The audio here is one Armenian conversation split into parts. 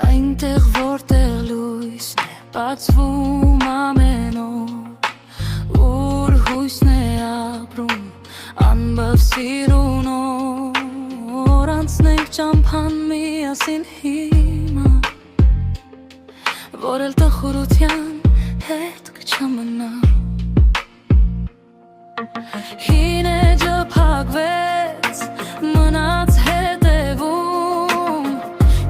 Այնտեղ որտեղ լույսն է բացվում ամեն օր, ուր հույսն է ապրում անբավ սիրունոր, անցնենք ճամփան միասին հիմա, որ էլ տխուրության հետ կչմնա։ Հին էջը փակվեց, մնաց հետևում,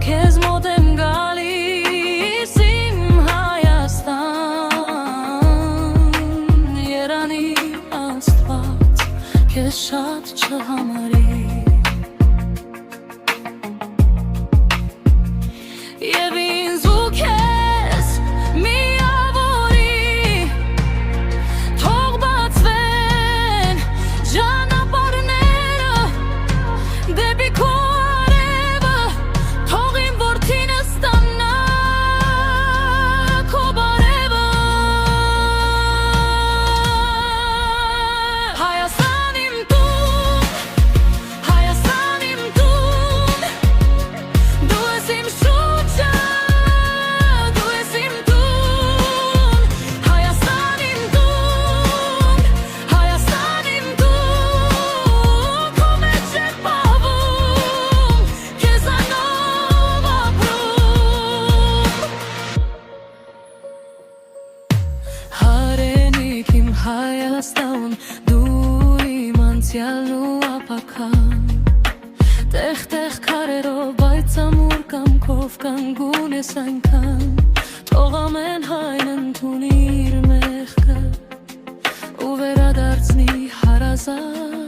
քեզ մոտ եմ գալիս իմ Հայաստան, երանի Աստված քեզ շատ չհամարի, և ինձ ու քեզ միավորի, թող բացվեն ճանապարհները դեպի քո արևը, թող իմ որդինը ստանա քո բարևը։ Հայաստան իմ տուն, Հայաստան իմ տուն, դու ես իմ շուրջը, դու ես իմ տուն, Հայաստան իմ տուն, Հայաստան իմ տուն, քո մեջ է պահվում, քեզանով ապրում։ Հարենիք իմ Հայաստան, դու իմ անցյալն ու ապագան, տեղ-տեղ քարերով, բայց ամուր կամքով կանգուն ես այնքան, թող ամեն հայն ընդունի իր մեղքը ու վերադարձնի հարազատ